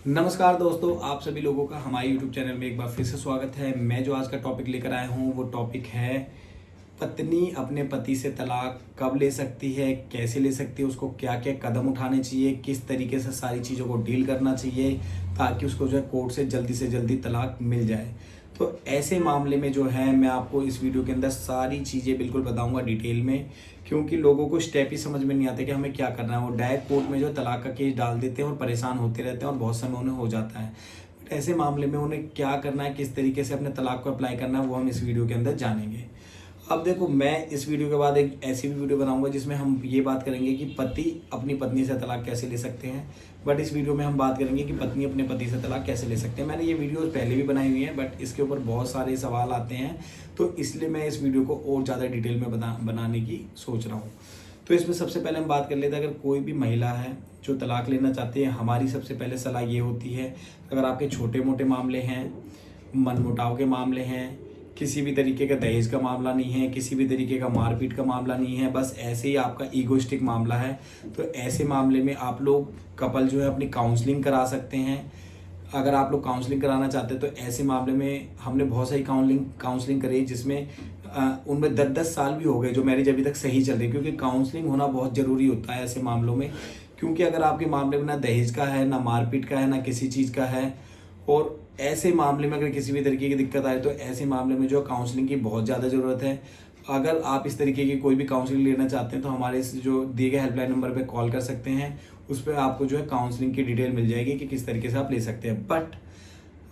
नमस्कार दोस्तों, आप सभी लोगों का हमारे YouTube चैनल में एक बार फिर से स्वागत है। मैं जो आज का टॉपिक लेकर आया हूँ वो टॉपिक है पत्नी अपने पति से तलाक कब ले सकती है, कैसे ले सकती है, उसको क्या क्या कदम उठाने चाहिए, किस तरीके से सारी चीज़ों को डील करना चाहिए ताकि उसको जो है कोर्ट से जल्दी तलाक मिल जाए। तो ऐसे मामले में जो है मैं आपको इस वीडियो के अंदर सारी चीज़ें बिल्कुल बताऊंगा डिटेल में, क्योंकि लोगों को स्टेप ही समझ में नहीं आते कि हमें क्या करना है। वो डायरेक्ट कोर्ट में जो तलाक का केस डाल देते हैं और परेशान होते रहते हैं और बहुत समय उन्हें हो जाता है। बट ऐसे मामले में उन्हें क्या करना है, किस तरीके से अपने तलाक को अप्लाई करना है, वो हम इस वीडियो के अंदर जानेंगे। अब देखो, मैं इस वीडियो के बाद एक ऐसी भी वीडियो बनाऊंगा जिसमें हम ये बात करेंगे कि पति अपनी पत्नी से तलाक कैसे ले सकते हैं। बट इस वीडियो में हम बात करेंगे कि पत्नी अपने पति से तलाक कैसे ले सकते हैं। मैंने ये वीडियो पहले भी बनाई हुई है बट इसके ऊपर बहुत सारे सवाल आते हैं, तो इसलिए मैं इस वीडियो को और ज़्यादा डिटेल में बनाने की सोच रहा हूँ। तो इसमें सबसे पहले हम बात कर लेते हैं, अगर कोई भी महिला है जो तलाक लेना चाहती है, हमारी सबसे पहले सलाह ये होती है, अगर आपके छोटे मोटे मामले हैं, मनमुटाव के मामले हैं, किसी भी तरीके का दहेज का मामला नहीं है, किसी भी तरीके का मारपीट का मामला नहीं है, बस ऐसे ही आपका ईगोइस्टिक मामला है, तो ऐसे मामले में आप लोग कपल जो है अपनी काउंसलिंग करा सकते हैं। अगर आप लोग काउंसलिंग कराना चाहते हैं तो ऐसे मामले में हमने बहुत सारी काउंसलिंग करी जिसमें उनमें 10-10 साल भी हो गए जो मैरिज अभी तक सही चल रही है, क्योंकि काउंसलिंग होना बहुत ज़रूरी होता है ऐसे मामलों में। क्योंकि अगर आपके मामले में ना दहेज का है, ना मारपीट का है, ना किसी चीज़ का है, और ऐसे मामले में अगर किसी भी तरीके की दिक्कत आए तो ऐसे मामले में जो काउंसलिंग की बहुत ज़्यादा ज़रूरत है। अगर आप इस तरीके की कोई भी काउंसलिंग लेना चाहते हैं तो हमारे इस जो दिए गए हेल्पलाइन नंबर पे कॉल कर सकते हैं। उस पर आपको जो है काउंसलिंग की डिटेल मिल जाएगी कि किस तरीके से आप ले सकते हैं। बट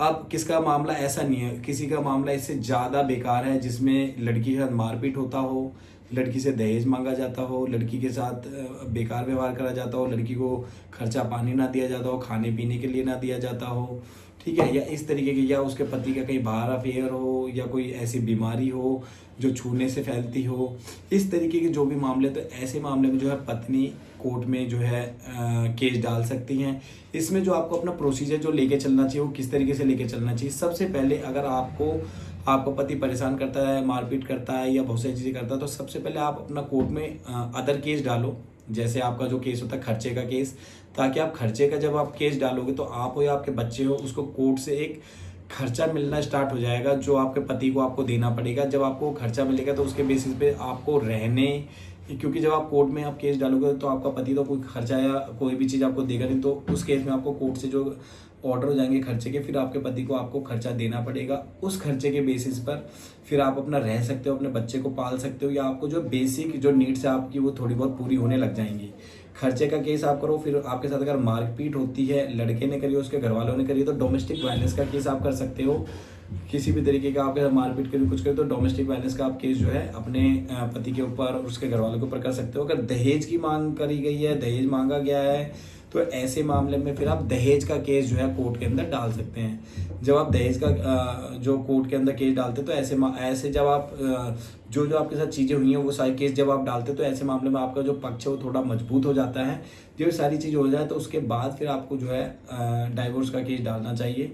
अब किसका मामला ऐसा नहीं है, किसी का मामला इससे ज़्यादा बेकार है जिसमें लड़की के साथ मारपीट होता हो, लड़की से दहेज मांगा जाता हो, लड़की के साथ बेकार व्यवहार करा जाता हो, लड़की को खर्चा पानी ना दिया जाता हो, खाने पीने के लिए ना दिया जाता हो, ठीक है, या इस तरीके की, या उसके पति का कहीं बाहर अफेयर हो, या कोई ऐसी बीमारी हो जो छूने से फैलती हो, इस तरीके के जो भी मामले, तो ऐसे मामले में जो है पत्नी कोर्ट में जो है केस डाल सकती हैं। इसमें जो आपको अपना प्रोसीजर जो लेके चलना चाहिए वो किस तरीके से लेके चलना चाहिए। सबसे पहले अगर आपको पति परेशान करता है, मारपीट करता है या बहुत सारी चीज़ें करता है, तो सबसे पहले आप अपना कोर्ट में अदर केस डालो। जैसे आपका जो केस होता है खर्चे का केस, ताकि आप खर्चे का जब आप केस डालोगे तो आप हो या आपके बच्चे हो, उसको कोर्ट से एक खर्चा मिलना स्टार्ट हो जाएगा जो आपके पति को आपको देना पड़ेगा। जब आपको खर्चा मिलेगा तो उसके बेसिस पे आपको रहने, क्योंकि जब आप कोर्ट में आप केस डालोगे तो आपका पति तो कोई खर्चा या कोई भी चीज़ आपको देगा नहीं, तो उस केस में आपको कोर्ट से जो ऑर्डर हो जाएंगे खर्चे के, फिर आपके पति को आपको खर्चा देना पड़ेगा। उस खर्चे के बेसिस पर फिर आप अपना रह सकते हो, अपने बच्चे को पाल सकते हो, या आपको जो बेसिक जो नीड्स है आपकी वो थोड़ी बहुत पूरी होने लग जाएंगी। खर्चे का केस आप करो, फिर आपके साथ अगर मारपीट होती है, लड़के ने करी, उसके घर वालों ने करी, तो डोमेस्टिक वायलेंस का केस आप कर सकते हो। किसी भी तरीके का आपके साथ मारपीट करी, कुछ करे, तो डोमेस्टिक वायलेंस का आप केस जो है अपने पति के ऊपर और उसके घर वालों के ऊपर कर सकते हो। अगर दहेज की मांग करी गई है, दहेज मांगा गया है, तो ऐसे मामले में फिर आप दहेज का केस जो है कोर्ट के अंदर डाल सकते हैं। जब आप दहेज का जो कोर्ट के अंदर केस डालते हैं तो ऐसे जब आप जो जो आपके साथ चीज़ें हुई हैं वो सारी केस जब आप डालते हैं तो ऐसे मामले में आपका जो पक्ष है वो थोड़ा मजबूत हो जाता है। जब ये सारी चीज़ हो जाए तो उसके बाद फिर आपको जो है डाइवोर्स का केस डालना चाहिए।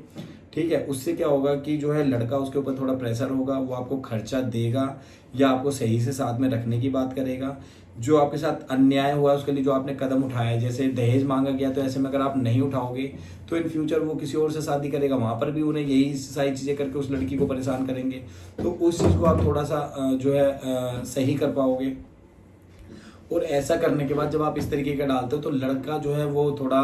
ठीक है, उससे क्या होगा कि जो है लड़का, उसके ऊपर थोड़ा प्रेशर होगा, वो आपको खर्चा देगा या आपको सही से साथ में रखने की बात करेगा। जो आपके साथ अन्याय हुआ है उसके लिए जो आपने कदम उठाया है, जैसे दहेज मांगा गया, तो ऐसे में अगर आप नहीं उठाओगे तो इन फ्यूचर वो किसी और से शादी करेगा, वहाँ पर भी उन्हें यही सारी चीज़ें करके उस लड़की को परेशान करेंगे। तो उस चीज़ को आप थोड़ा सा जो है सही कर पाओगे। और ऐसा करने के बाद जब आप इस तरीके का डालते हो तो लड़का जो है वो थोड़ा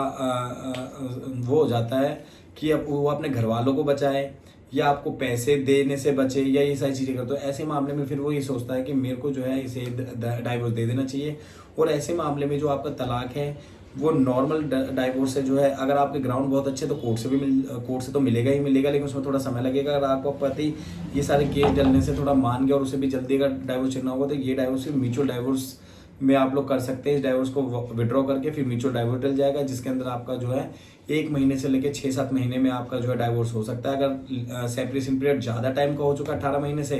वो हो जाता है कि अब वो अपने घर वालों को बचाए या आपको पैसे देने से बचे या ये सारी चीज़ें करे। तो ऐसे मामले में फिर वो ये सोचता है कि मेरे को जो है इसे डाइवोर्स दे देना चाहिए। और ऐसे मामले में जो आपका तलाक है वो नॉर्मल डाइवोर्स है जो है, अगर आपके ग्राउंड बहुत अच्छे तो कोर्ट से तो मिलेगा ही मिलेगा, लेकिन उसमें थोड़ा समय लगेगा। अगर आपका पति ये सारे केस डलने से थोड़ा मान गया और उसे भी जल्दी अगर डाइवोर्स करना होगा तो ये डाइवोर्स म्यूचुअल डाइवोर्स में आप लोग कर सकते हैं। इस डाइवोर्स को विड्रॉ करके फिर म्यूचुअल डाइवोर्स डल जाएगा, जिसके अंदर आपका जो है 1 महीने से लेकर 6-7 महीने में आपका जो है डाइवोर्स हो सकता है। अगर सेपरेशन पीरियड ज़्यादा टाइम का हो चुका है 18 महीने से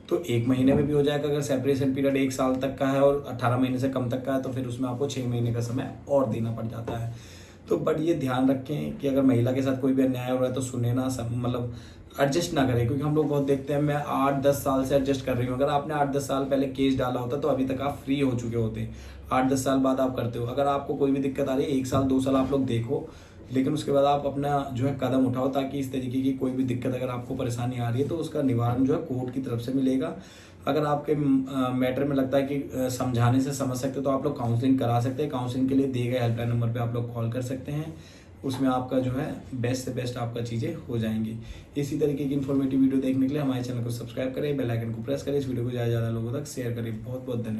तो 1 महीने में भी हो जाएगा। अगर सेपरेशन पीरियड 1 साल तक का है और 18 महीने से कम तक का है तो फिर उसमें आपको 6 महीने का समय और देना पड़ जाता है। तो बट ये ध्यान रखें कि अगर महिला के साथ कोई भी अन्याय हो रहा है तो सुने ना, मतलब एडजस्ट ना करें, क्योंकि हम लोग बहुत देखते हैं, मैं 8-10 साल से एडजस्ट कर रही हूँ। अगर आपने 8-10 साल पहले केस डाला होता तो अभी तक आप फ्री हो चुके होते। 8-10 साल बाद आप करते हो। अगर आपको कोई भी दिक्कत आ रही है 1 साल 2 साल आप लोग देखो, लेकिन उसके बाद आप अपना जो है कदम उठाओ, ताकि इस तरीके की कोई भी दिक्कत अगर आपको परेशानी आ रही है तो उसका निवारण जो है कोर्ट की तरफ से मिलेगा। अगर आपके मैटर में लगता है कि समझाने से समझ सकते हो तो आप लोग काउंसलिंग करा सकते हैं। काउंसलिंग के लिए दिए गए हेल्पलाइन नंबर पे आप लोग कॉल कर सकते हैं, उसमें आपका जो है बेस्ट से बेस्ट आपका चीज़ें हो जाएंगी। इसी तरीके की इन्फॉर्मेटिव वीडियो देखने के लिए हमारे चैनल को सब्सक्राइब करें, बेल आइकन को प्रेस करें, इस वीडियो को ज़्यादा से ज़्यादा लोगों तक शेयर करें। बहुत बहुत धन्यवाद।